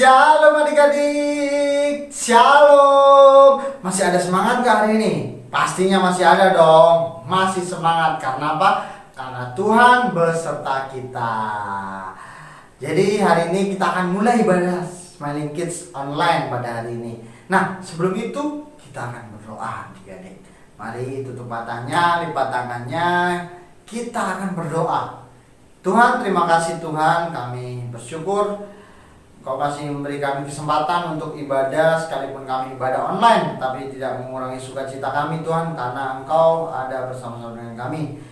Shalom adik-adik, shalom. Masih ada semangat gak hari ini? Pastinya masih ada dong. Masih semangat karena apa? Karena Tuhan beserta kita. Jadi hari ini kita akan mulai ibadah Smiling Kids online pada hari ini. Nah, sebelum itu kita akan berdoa adik-adik. Mari tutup matanya, lipat tangannya. Kita akan berdoa. Tuhan, terima kasih Tuhan, kami bersyukur Kau kasih memberi kami kesempatan untuk ibadah, sekalipun kami ibadah online, tapi tidak mengurangi sukacita kami Tuhan, karena Engkau ada bersama-sama dengan kami.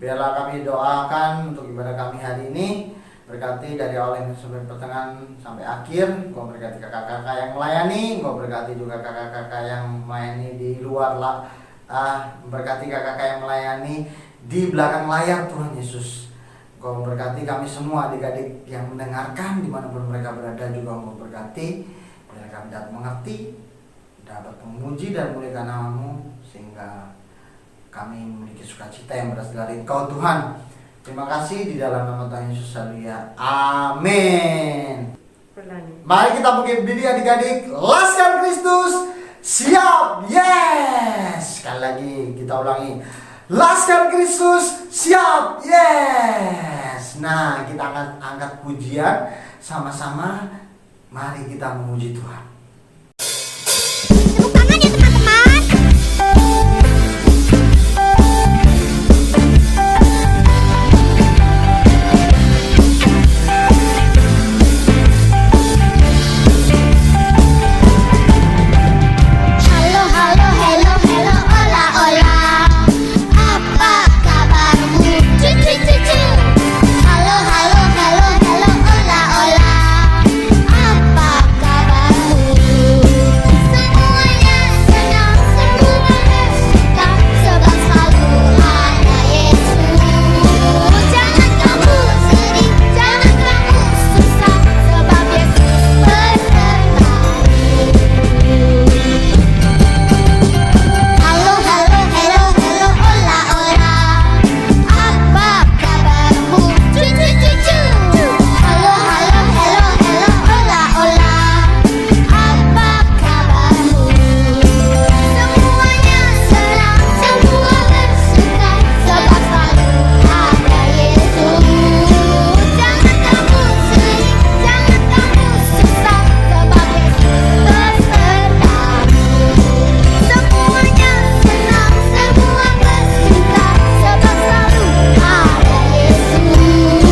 Biarlah kami doakan untuk ibadah kami hari ini, berkati dari awal ini sampai pertengahan sampai akhir. Kau berkati kakak-kakak yang melayani, Kau berkati juga kakak-kakak yang melayani di luar lah. Berkati kakak-kakak yang melayani di belakang layar Tuhan Yesus. Kau berkati kami semua adik-adik yang mendengarkan dimanapun mereka berada, juga Kau berkati biar kami dapat mengerti, dapat memuji dan memuliakan nama-Mu, sehingga kami memiliki sukacita yang berasal dari Engkau Tuhan. Terima kasih di dalam nama Tuhan Yesus, haleluya, amin. Mari kita berdiri adik-adik. Laskar Kristus siap, yes. Sekali lagi kita ulangi, Laskar Kristus siap, yes. Nah, kita akan angkat pujian sama-sama. Mari kita memuji Tuhan. Tepuk tangan ya teman-teman. Halo, halo, hello, hello, hola, hola. Apa kabarmu? Cucu, cucu. Halo, halo, hello, hello, hola, hola. Apa kabarmu? Semuanya senang, semua bersuka, sebab selalu ada Yesus. Jangan kamu sedih, jangan kamu susah, sebab Yesus besertamu. Halo, halo, hello, hello, hola, hola. Apa kabarmu? Cucu, cucu. Halo, halo, hello, hello, hola, hola. Apa kabarmu? Semuanya senang, semua bersuka, sebab selalu ada Yesus. Jangan kamu sedih, jangan kamu susah, sebab Yesus besertamu. Semuanya senang, semua bersuka, sebab selalu ada Yesus.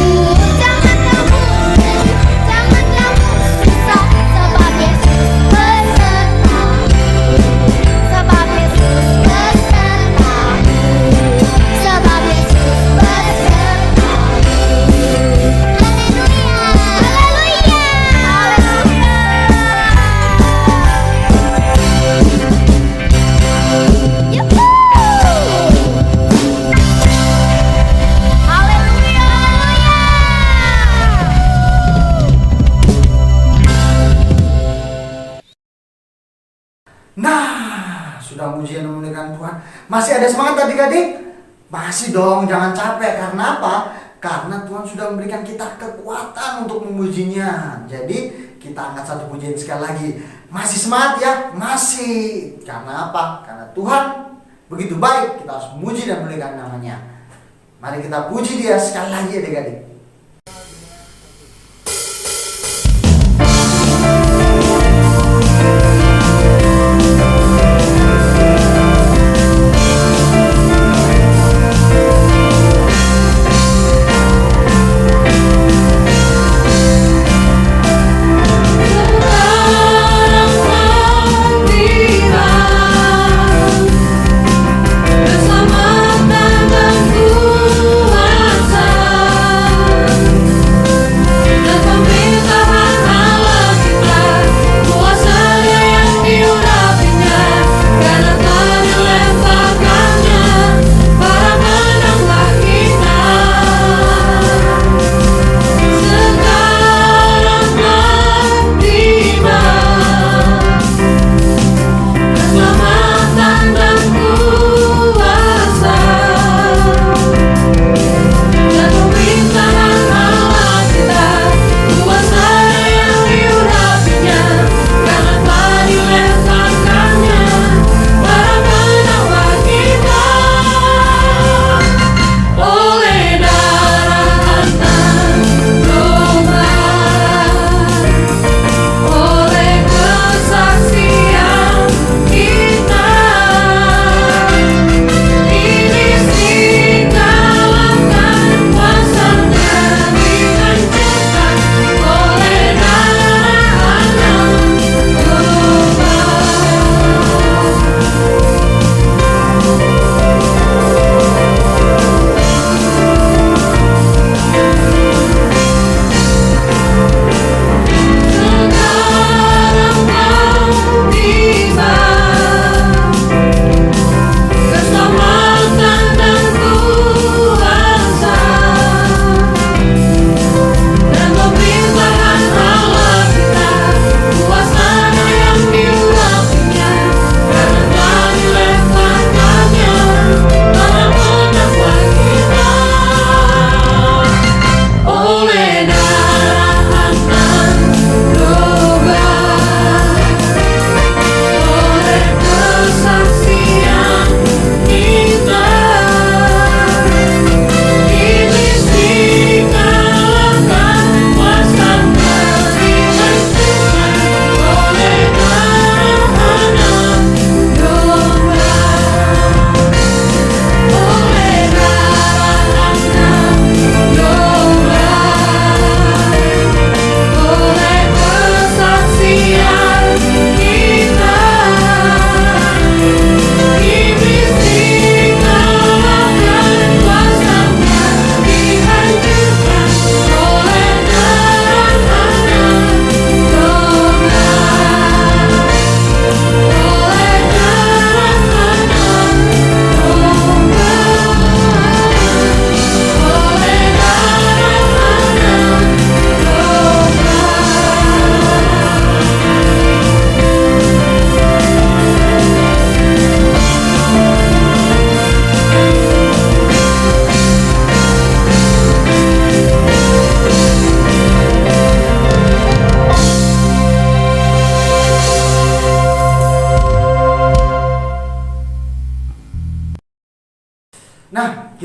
Jangan kamu sedih, jangan kamu susah, sebab Yesus besertamu. Sebab Yesus besertamu. Sebab Yesus besertamu. Haleluya, haleluya. Yuhu. Haleluya, haleluya. Nah, sudah muji dan memuliakan Tuhan. Masih ada semangat adik-adik? Masih dong, jangan capek. Karena apa? Karena Tuhan sudah memberikan kita kekuatan untuk memujinya. Jadi kita angkat satu pujian sekali lagi. Masih semangat ya? Masih. Karena apa? Karena Tuhan begitu baik. Kita harus memuji dan memuliakan namanya. Mari kita puji Dia sekali lagi adik-adik. Bersama tangan kuasa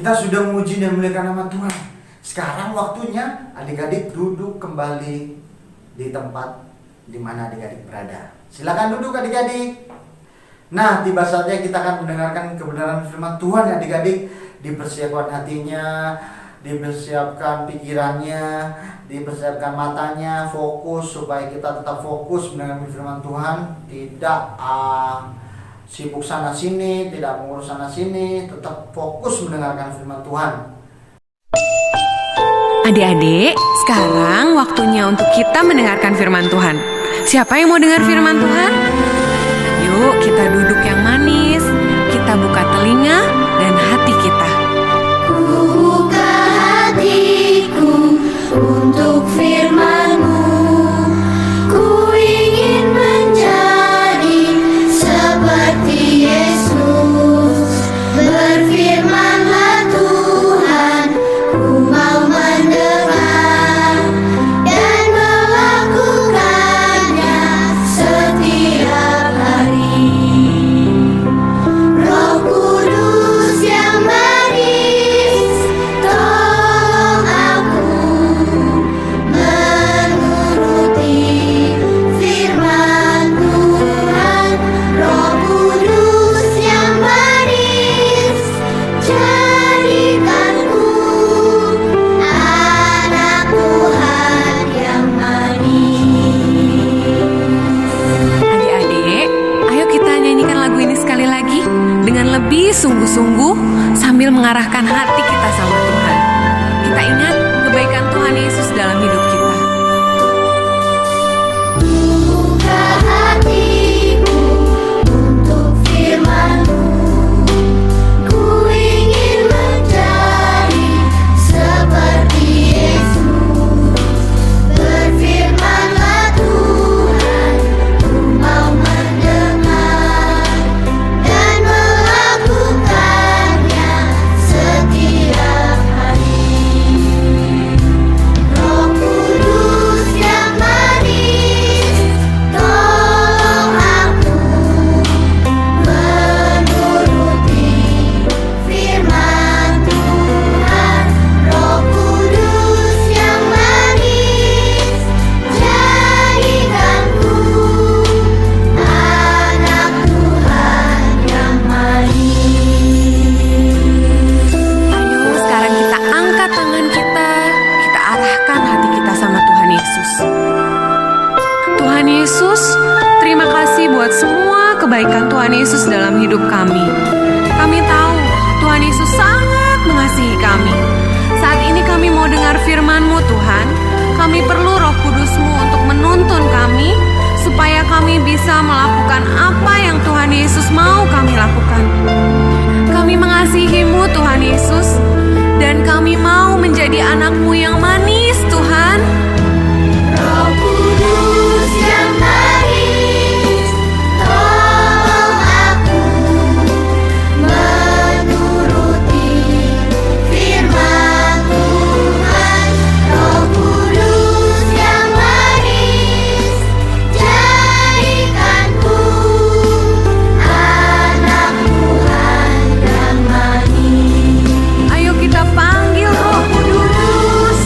Kita sudah memuji dan memuliakan nama Tuhan. Sekarang waktunya adik-adik duduk kembali di tempat di mana adik-adik berada. Silakan duduk adik-adik. Nah, tiba saatnya kita akan mendengarkan kebenaran firman Tuhan ya adik-adik. Dipersiapkan hatinya, dipersiapkan pikirannya, dipersiapkan matanya, fokus supaya kita tetap fokus mendengarkan firman Tuhan, tidak sibuk sana sini, tidak mengurus sana sini, tetap fokus mendengarkan firman Tuhan. Adik-adik, sekarang waktunya untuk kita mendengarkan firman Tuhan. Siapa yang mau dengar firman Tuhan? Yuk kita duduk yang manis, kita buka telinga dan hati kita. Buka hatiku untuk firman-Mu. Ku ingin menjadi seperti Yesus. Berfirman-Lah Tuhan, ku mau mendengar dan melakukannya setiap hari. Roh Kudus yang manis, tolong aku menuruti firman Tuhan. Roh Kudus yang manis, jadikanku anak Tuhan yang manis. Adik-adik, ayo kita nyanyikan lagu ini sekali lagi dengan lebih sungguh-sungguh sambil mengarahkan hati kita sama Tuhan. Kita ingat kebaikan Tuhan Yesus dalam hidup kita. Buka hatiku untuk firman-Mu. Ku ingin menjadi seperti Yesus. Berfirman-Lah Tuhan, ku mau mendengar dan melakukannya setiap hari. Roh Kudus yang manis, tolong aku menuruti firman Tuhan. Roh Kudus yang manis, jadikanku anak Tuhan yang manis. Ayo sekarang kita angkat tangan kita arahkan hati kita sama Tuhan Yesus. Tuhan Yesus, terima kasih buat semua kebaikan Tuhan Yesus dalam hidup kami. Kami tahu Tuhan Yesus sangat mengasihi kami. Saat ini kami mau dengar firman-Mu Tuhan. Kami perlu Roh Kudus-Mu untuk menuntun kami supaya kami bisa melakukan apa yang Tuhan Yesus mau kami lakukan. Kami mengasihi-Mu Tuhan Yesus, dan kami mau menjadi anak-Mu yang manis Tuhan. Roh Kudus yang manis, tolong aku menuruti firman Tuhan. Roh Kudus yang manis, jadikanku anak Tuhan yang manis. Ayo kita panggil Roh Kudus.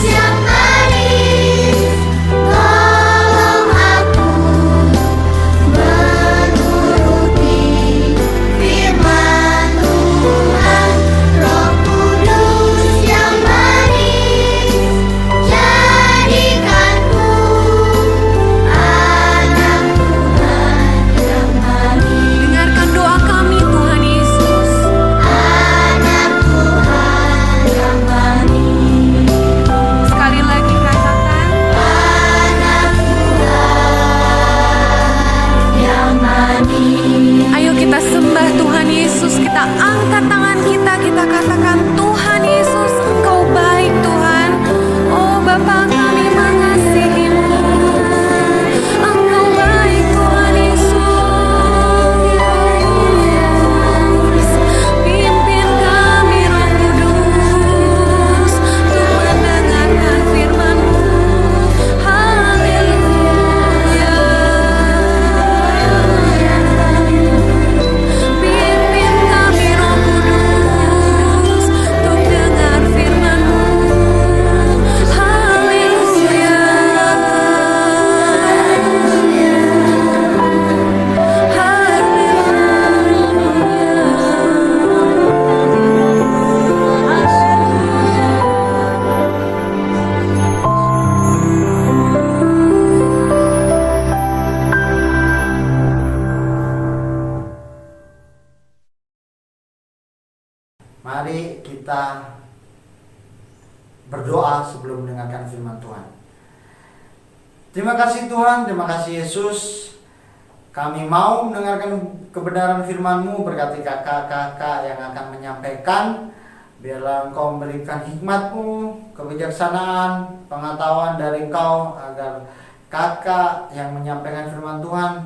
berdoa sebelum mendengarkan firman Tuhan. Terima kasih Tuhan, terima kasih Yesus. Kami mau mendengarkan kebenaran firman-Mu. Berkati kakak-kakak yang akan menyampaikan. Biarlah Engkau memberikan hikmat-Mu, kebijaksanaan, pengetahuan dari Engkau, agar kakak yang menyampaikan firman Tuhan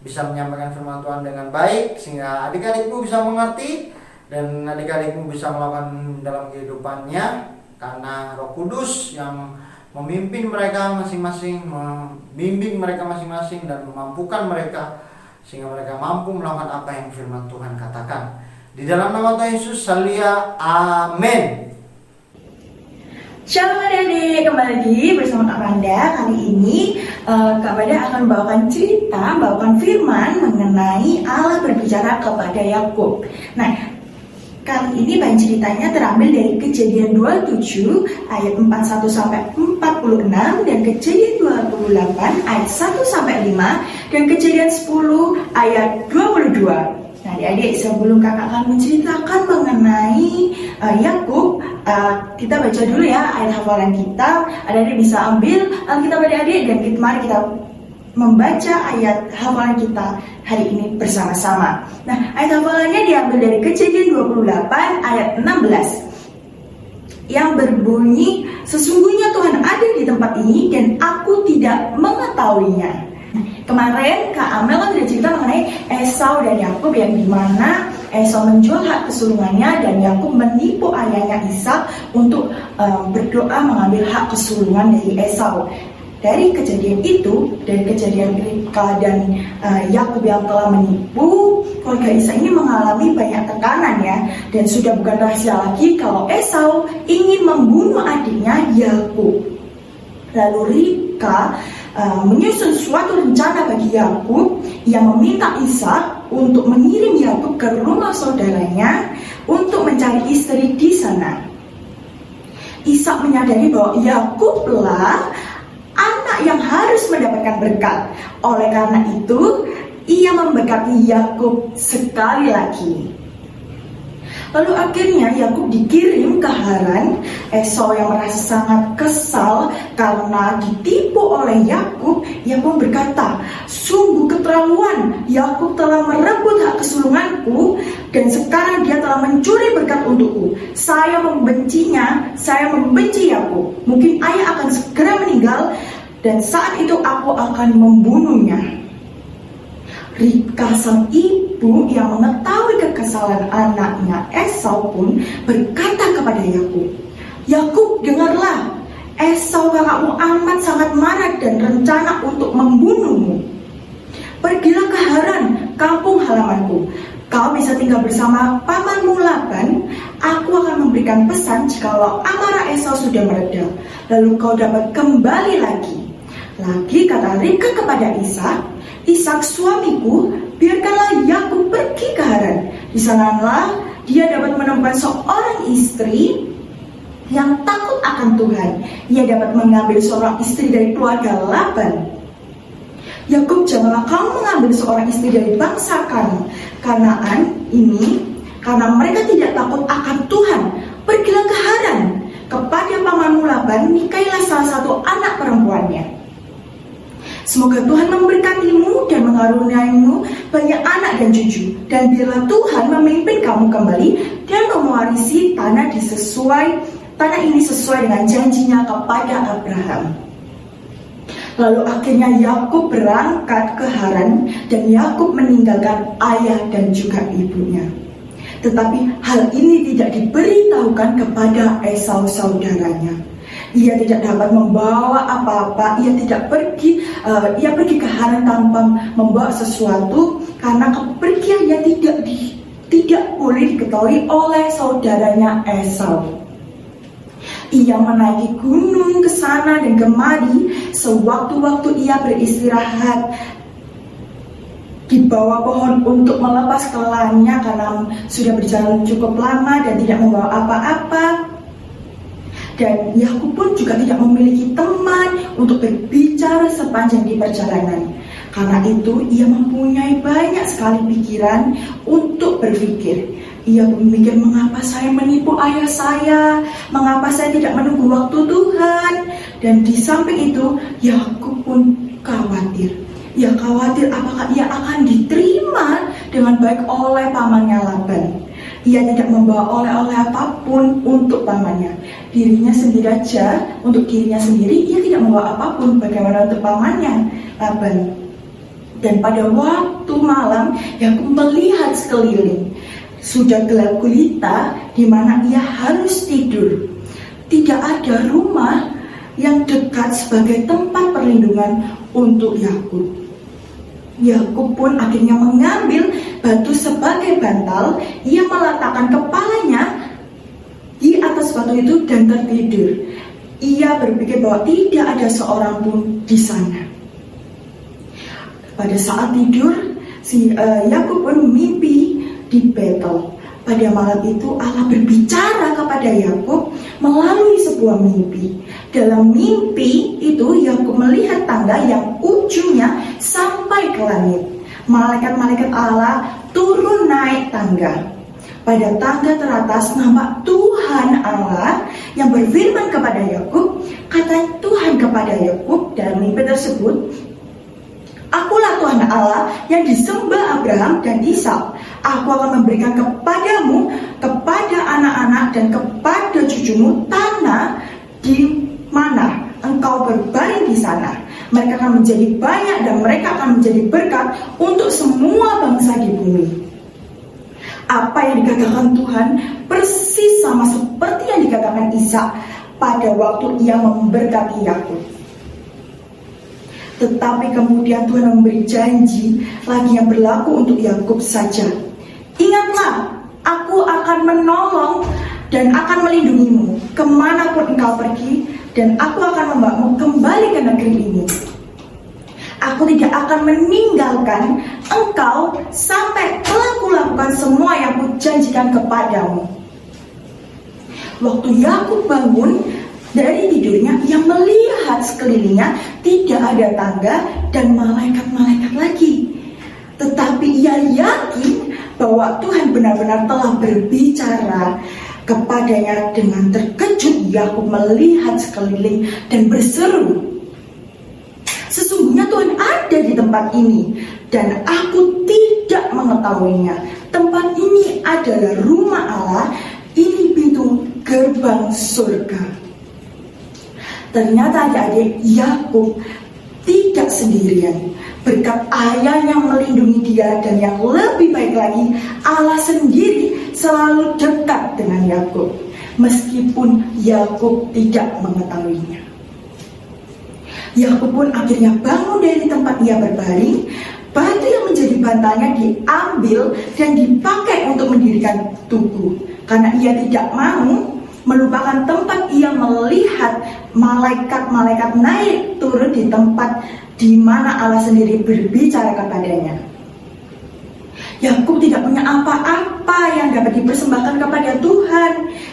bisa menyampaikan firman Tuhan dengan baik, sehingga adik-adikmu bisa mengerti dan adik-adikmu bisa melakukan dalam kehidupannya, karena Roh Kudus yang memimpin mereka masing-masing, membimbing mereka masing-masing, dan memampukan mereka sehingga mereka mampu melakukan apa yang firman Tuhan katakan. Di dalam nama Tuhan Yesus, salia, amin. Shalom adik-adik, kembali lagi bersama Kak Manda. Kali ini Kak Manda akan membawakan firman mengenai Allah berbicara kepada Yakub. Nah, kali ini bahan ceritanya terambil dari Kejadian 27 ayat 41 sampai 46 dan Kejadian 28 ayat 1 sampai 5 dan Kejadian 10 ayat 22. Nah, adik-adik, sebelum kakak akan menceritakan mengenai Yakub, kita baca dulu ya ayat hafalan kita. Adik-adik bisa ambil Alkitab adik-adik dan mari kita membaca ayat hafalan kita hari ini bersama-sama. Nah, ayat hafalannya diambil dari Kejadian 28 ayat 16 yang berbunyi, sesungguhnya Tuhan ada di tempat ini dan aku tidak mengetahuinya. Kemarin Kak Amel kan sudah cerita mengenai Esau dan Yakub, yang dimana Esau menjual hak kesulungannya dan Yakub menipu ayahnya Ishak untuk berdoa mengambil hak kesulungan dari Esau. Dari kejadian itu, dari kejadian Ribka dan Yakub yang telah menipu, keluarga Ishak ini mengalami banyak tekanan ya, dan sudah bukan rahasia lagi kalau Esau ingin membunuh adiknya Yakub. Lalu Ribka menyusun suatu rencana bagi Yakub yang meminta Ishak untuk mengirim Yakub ke rumah saudaranya untuk mencari istri di sana. Ishak menyadari bahwa Yakublah anak yang harus mendapatkan berkat. Oleh karena itu, ia memberkati Yakub sekali lagi. Lalu akhirnya Yakub dikirim ke Haran. Esau yang merasa sangat kesal karena ditipu oleh Yakub, ia pun berkata, sungguh keterlaluan, Yakub telah merebut hak kesulunganku dan sekarang dia telah mencuri berkat untukku. Saya membencinya, saya membenci Yakub. Mungkin ayah akan segera meninggal dan saat itu aku akan membunuhnya. Ribka sang ibu yang mengetahui kekesalan anaknya Esau pun berkata kepada Yakub, Yakub, dengarlah, Esau kakakmu amat sangat marah dan rencana untuk membunuhmu. Pergilah ke Haran, kampung halamanku. Kau bisa tinggal bersama pamanmu Laban. Aku akan memberikan pesan jikalau amarah Esau sudah mereda, lalu kau dapat kembali lagi. Lagi kata Ribka kepada Ishak, suamiku, biarkanlah Yakub pergi ke Haran. Di sanalah dia dapat menemukan seorang istri yang takut akan Tuhan. Ia dapat mengambil seorang istri dari keluarga Laban. Yakub, janganlah kamu mengambil seorang istri dari bangsa Kanaan ini, karena mereka tidak takut akan Tuhan. Pergilah ke Haran, kepada pamanmu Laban, nikahilah salah satu anak perempuannya. Semoga Tuhan memberkatimu dan mengaruniaimu banyak anak dan cucu, dan biarlah Tuhan memimpin kamu kembali dan mewarisi tanah ini sesuai dengan janjinya kepada Abraham. Lalu akhirnya Yakub berangkat ke Haran dan Yakub meninggalkan ayah dan juga ibunya. Tetapi hal ini tidak diberitahukan kepada Esau saudaranya. Ia tidak dapat membawa apa-apa. Ia pergi ke Haran tanpa membawa sesuatu karena kepergiannya tidak boleh diketahui oleh saudaranya Esau. Ia menaiki gunung ke sana dan kemari. Sewaktu-waktu ia beristirahat di bawah pohon untuk melepas kelana karena sudah berjalan cukup lama dan tidak membawa apa-apa. Dan Yakub pun juga tidak memiliki teman untuk berbicara sepanjang di perjalanan. Karena itu ia mempunyai banyak sekali pikiran untuk berpikir. Ia berpikir, mengapa saya menipu ayah saya? Mengapa saya tidak menunggu waktu Tuhan? Dan di samping itu, Yakub pun khawatir. Ia khawatir apakah ia akan diterima dengan baik oleh pamannya Laban. Ia tidak membawa oleh-oleh apapun untuk pamannya. Dirinya sendiri aja, untuk dirinya sendiri, ia tidak membawa apapun. Bagaimana untuk pamannya Laban? Dan pada waktu malam, Yakub melihat sekeliling. Sudah gelap gulita, di mana ia harus tidur. Tidak ada rumah yang dekat sebagai tempat perlindungan untuk Yakub. Yakub pun akhirnya mengambil batu sebagai bantal. Ia meletakkan kepalanya di atas batu itu dan tertidur. Ia berpikir bahwa tidak ada seorang pun di sana. Pada saat tidur, Yakub pun mimpi di Betel. Pada malam itu Allah berbicara kepada Yakub melalui sebuah mimpi. Dalam mimpi itu Yakub melihat tangga yang ujungnya sampai ke langit. Malaikat-malaikat Allah turun naik tangga. Pada tangga teratas nampak Tuhan Allah yang berfirman kepada Yakub. Kata Tuhan kepada Yakub dalam mimpi tersebut, "Akulah Tuhan Allah yang disembah Abraham dan Ishak. Aku akan memberikan kepadamu, kepada anak-anak dan kepada cucumu tanah di mana engkau berbaring di sana. Mereka akan menjadi banyak dan mereka akan menjadi berkat untuk semua bangsa di bumi." Apa yang dikatakan Tuhan persis sama seperti yang dikatakan Ishak pada waktu ia memberkati Yakub. Tetapi kemudian Tuhan memberi janji lagi yang berlaku untuk Yakub saja. "Ingatlah, aku akan menolong dan akan melindungimu kemanapun engkau pergi, dan aku akan membawamu kembali ke negeri ini. Aku tidak akan meninggalkan engkau sampai telah kulakukan semua yang kujanjikan kepadamu." Waktu Yakub bangun dari tidurnya, ia melihat sekelilingnya tidak ada tangga dan malaikat-malaikat lagi. Tetapi ia yakin bahwa Tuhan benar-benar telah berbicara kepadanya. Dengan terkejut Yakub melihat sekeliling dan berseru, "Sesungguhnya Tuhan ada di tempat ini dan aku tidak mengetahuinya. Tempat ini adalah rumah Allah, ini pintu gerbang surga." Ternyata adik-adik, Yakub tidak sendirian. Berkat ayah yang melindungi dia, dan yang lebih baik lagi, Allah sendiri selalu dekat dengan Yakub, meskipun Yakub tidak mengetahuinya. Yakub pun akhirnya bangun dari tempat ia berbaring. Batu yang menjadi bantalnya diambil dan dipakai untuk mendirikan tugu, karena ia tidak mau melupakan tempat ia melihat malaikat-malaikat naik turun di tempat di mana Allah sendiri berbicara kepadanya. Yakub tidak punya apa-apa yang dapat dipersembahkan kepada Tuhan.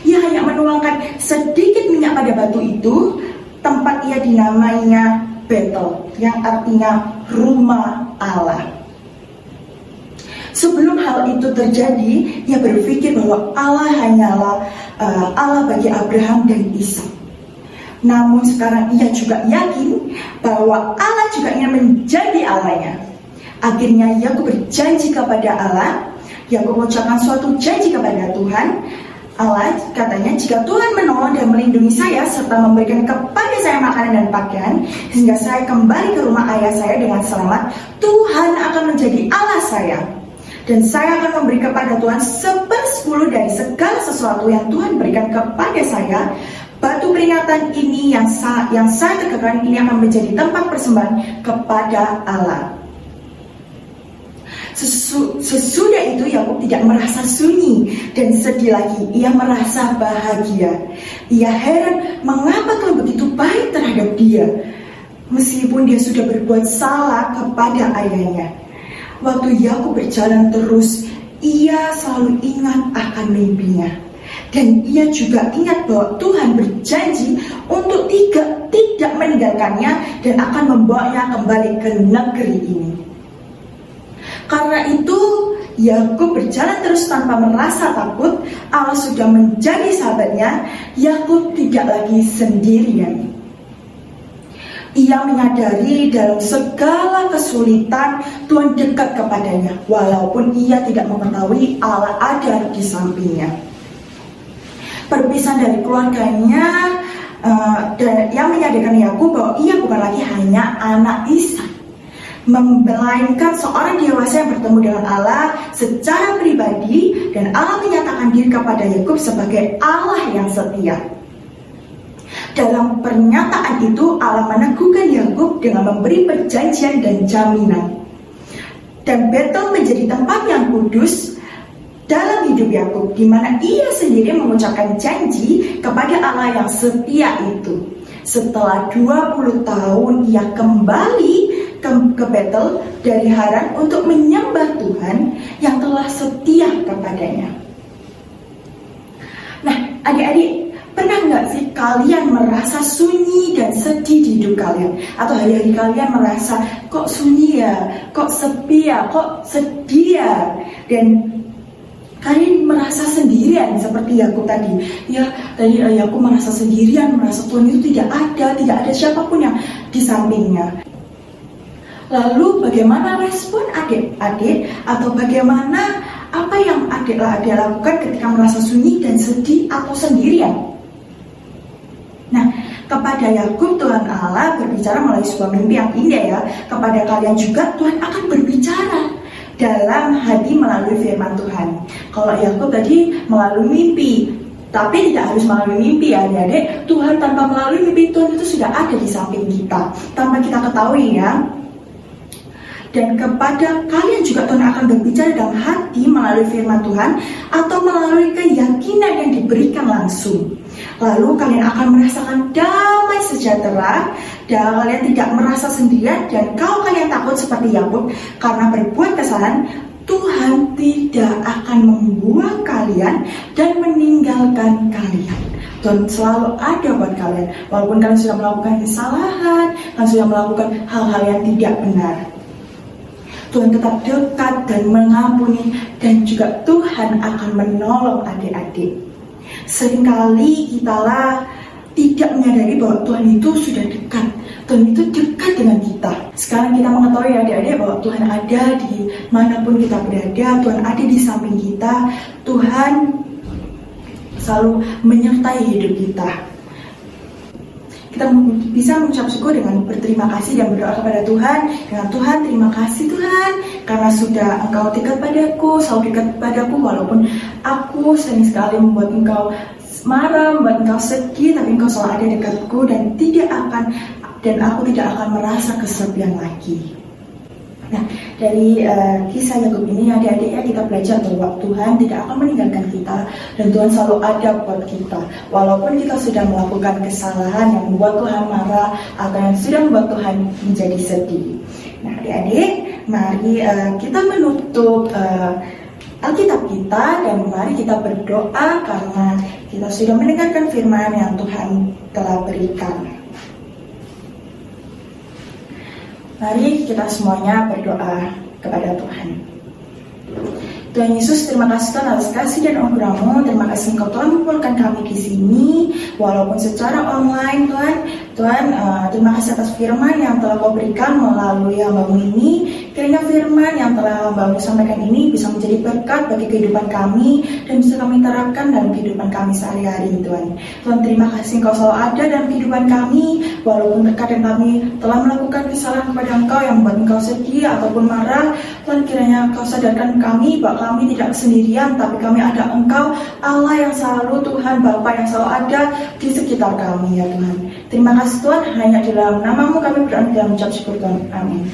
Ia hanya menuangkan sedikit minyak pada batu itu. Tempat ia dinamainya Betel, yang artinya rumah Allah. Sebelum hal itu terjadi, ia berpikir bahwa Allah hanyalah Allah bagi Abraham dan Ishak. Namun sekarang ia juga yakin bahwa Allah juga ingin menjadi Allahnya. Akhirnya Yakub berjanji kepada Allah. Yakub mengucapkan suatu janji kepada Tuhan. Allah katanya, "Jika Tuhan menolong dan melindungi saya serta memberikan kepada saya makanan dan pakaian sehingga saya kembali ke rumah ayah saya dengan selamat, Tuhan akan menjadi Allah saya. Dan saya akan memberi kepada Tuhan 1/10 dari segala sesuatu yang Tuhan berikan kepada saya. Batu peringatan ini yang saya tegakkan ini akan menjadi tempat persembahan kepada Allah." Sesudah itu Yakub tidak merasa sunyi dan sedih lagi. Ia merasa bahagia. Ia heran mengapa Tuhan begitu baik terhadap dia, meskipun dia sudah berbuat salah kepada ayahnya. Waktu Yakub berjalan terus, ia selalu ingat akan mimpinya. Dan ia juga ingat bahwa Tuhan berjanji untuk tidak meninggalkannya dan akan membawanya kembali ke negeri ini. Karena itu, Yakub berjalan terus tanpa merasa takut. Allah sudah menjadi sahabatnya. Yakub tidak lagi sendirian. Ia menyadari dalam segala kesulitan Tuhan dekat kepadanya, walaupun ia tidak mengetahui Allah ada di sampingnya. Perpisahan dari keluarganya dan yang menyadarkan Yakub bahwa ia bukan lagi hanya anak Ishak, melainkan seorang dewasa yang bertemu dengan Allah secara pribadi, dan Allah menyatakan diri kepada Yakub sebagai Allah yang setia. Dalam pernyataan itu Allah meneguhkan Yakub dengan memberi perjanjian dan jaminan. Dan Betel menjadi tempat yang kudus dalam hidup Yakub, di mana ia sendiri mengucapkan janji kepada Allah yang setia itu. Setelah 20 tahun ia kembali ke Betel dari Haran untuk menyembah Tuhan yang telah setia kepadanya. Nah, adik-adik, pernah nggak sih kalian merasa sunyi dan sedih di hidup kalian? Atau hari-hari kalian merasa kok sunyi ya, kok sepi ya, kok sedih ya? Dan kalian merasa sendirian seperti Yakub tadi. Ya, tadi aku merasa sendirian, merasa Tuhan itu tidak ada siapapun yang di sampingnya. Lalu bagaimana respon adik-adik, atau bagaimana apa yang adik lakukan ketika merasa sunyi dan sedih atau sendirian? Nah, kepada Yakub Tuhan Allah berbicara melalui sebuah mimpi yang indah ya. Kepada kalian juga Tuhan akan berbicara dalam hati melalui firman Tuhan. Kalau Yakub tadi melalui mimpi, tapi tidak harus melalui mimpi ya adik-adik. Tuhan tanpa melalui mimpi, Tuhan itu sudah ada di samping kita tanpa kita ketahui ya. Dan kepada kalian juga Tuhan akan berbicara dalam hati melalui firman Tuhan atau melalui keyakinan yang diberikan langsung. Lalu kalian akan merasakan damai sejahtera, dan kalian tidak merasa sendirian. Dan kalau kalian takut seperti Yakub karena berbuat kesalahan, Tuhan tidak akan membuang kalian dan meninggalkan kalian. Tuhan selalu ada buat kalian, walaupun kalian sudah melakukan kesalahan, kalian sudah melakukan hal-hal yang tidak benar. Tuhan tetap dekat dan mengampuni, dan juga Tuhan akan menolong adik-adik. Seringkali kita tidak menyadari bahwa Tuhan itu sudah dekat. Tuhan itu dekat dengan kita. Sekarang kita mengetahui adik-adik bahwa Tuhan ada di manapun kita berada. Tuhan ada di samping kita. Tuhan selalu menyertai hidup kita. Kita bisa mengucap syukur dengan berterima kasih dan berdoa kepada Tuhan. Dengan Tuhan, terima kasih Tuhan, karena sudah Engkau dekat padaku, selalu dekat padaku, walaupun aku sering sekali membuat Engkau marah, membuat Engkau sedih, tapi Engkau selalu ada dekatku, dan aku tidak akan merasa kesepian lagi. Nah, dari kisah Yakub ini adik-adik ya, kita belajar bahwa Tuhan tidak akan meninggalkan kita, dan Tuhan selalu ada buat kita. Walaupun kita sudah melakukan kesalahan yang membuat Tuhan marah atau yang sudah membuat Tuhan menjadi sedih. Nah, adik-adik, mari kita menutup Alkitab kita, dan mari kita berdoa karena kita sudah mendengarkan firman yang Tuhan telah berikan. Mari kita semuanya berdoa kepada Tuhan. Tuhan Yesus, terima kasih Tuhan atas kasih dan anugerah-Mu. Terima kasih Engkau telah mengumpulkan kami di sini, walaupun secara online Tuhan. Terima kasih atas firman yang telah Kau berikan melalui hamba-Mu ini. Kiranya firman yang telah hamba-Mu sampaikan ini bisa menjadi berkat bagi kehidupan kami, dan bisa kami terapkan dalam kehidupan kami sehari-hari Tuhan. Tuhan, terima kasih Engkau selalu ada dalam kehidupan kami, walaupun terkadang kami telah melakukan kesalahan kepada Engkau yang membuat Engkau sedih ataupun marah. Tuhan, kiranya Kau sadarkan kami bahwa kami tidak sendirian, tapi kami ada Engkau, Allah yang selalu Tuhan, Bapa yang selalu ada di sekitar kami ya Tuhan. Terima kasih Tuhan, hanya di dalam nama-Mu kami berdoa dan mengucap syukur Tuhan. Amin.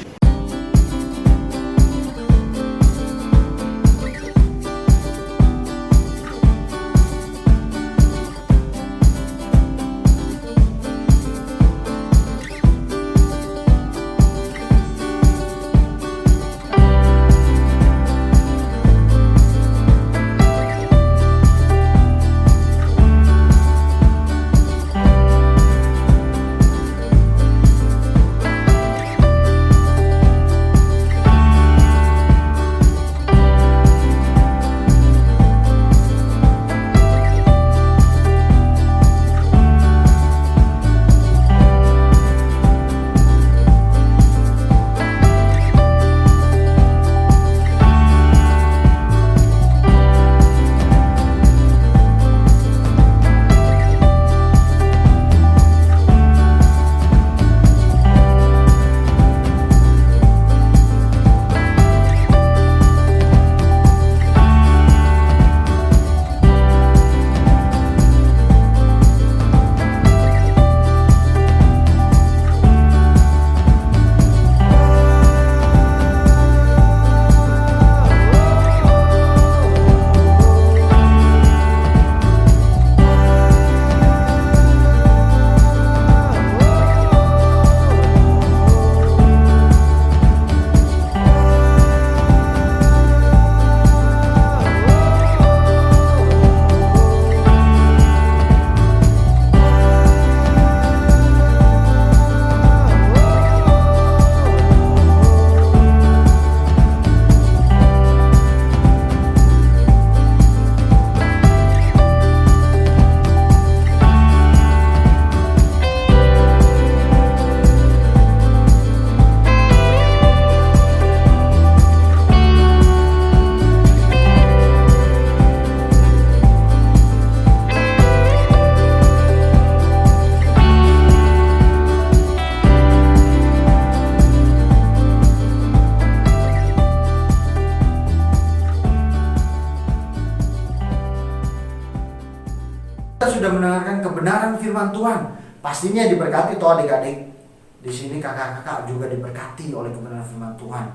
kebenaran firman Tuhan. Pastinya diberkati toh adik-adik. Di sini kakak-kakak juga diberkati oleh kebenaran firman Tuhan.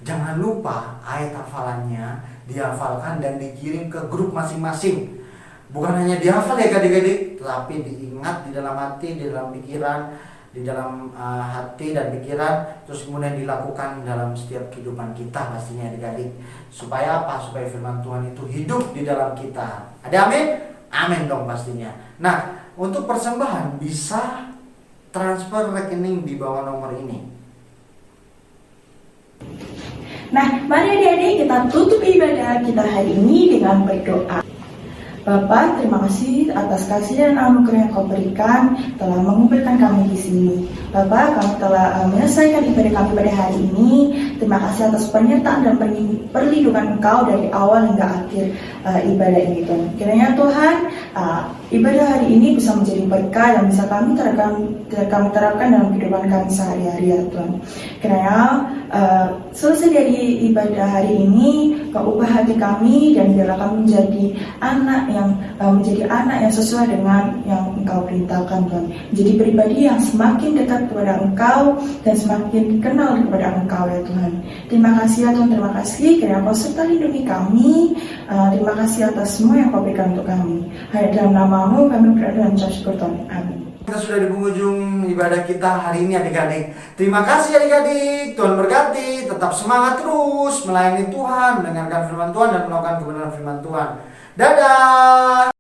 Jangan lupa ayat hafalannya dihafalkan dan dikirim ke grup masing-masing. Bukan hanya dihafal ya adik-adik, tetapi diingat di dalam hati, di dalam pikiran, di dalam hati dan pikiran, terus kemudian dilakukan dalam setiap kehidupan kita pastinya adik-adik. Supaya apa? Supaya firman Tuhan itu hidup di dalam kita. Ada amin? Amin dong pastinya. Nah, untuk persembahan bisa transfer rekening di bawah nomor ini. Nah, mari adik-adik kita tutup ibadah kita hari ini dengan berdoa. Bapa, terima kasih atas kasih dan anugerah yang Kau berikan telah mengumpulkan kami di sini. Bapa, kami telah menyelesaikan ibadah kami pada hari ini. Terima kasih atas penyertaan dan perlindungan Engkau dari awal hingga akhir ibadah ini, Tuhan. Kiranya Tuhan, ibadah hari ini bisa menjadi berkah dan bisa kami terapkan dalam kehidupan kami sehari-hari, ya Tuhan. Kiranya selesai dari ibadah hari ini, Kau ubah hati kami dan biarlah kami menjadi anak yang sesuai dengan yang Engkau perintahkan, Tuhan. Menjadi pribadi yang semakin dekat kepada Engkau dan semakin kenal kepada Engkau, ya Tuhan. Terima kasih ya Tuhan, terima kasih kiranya Kau serta lindungi kami. Terima kasih atas semua yang Kau berikan untuk kami. Hanya dalam nama-Mu kami berdoa dan mengucap syukur, Tuhan. Amin. Kita sudah di penghujung ibadah kita hari ini adik-adik. Terima kasih adik-adik. Tuhan berkati. Tetap semangat terus melayani Tuhan, mendengarkan firman Tuhan dan melakukan kebenaran firman Tuhan. Dadah.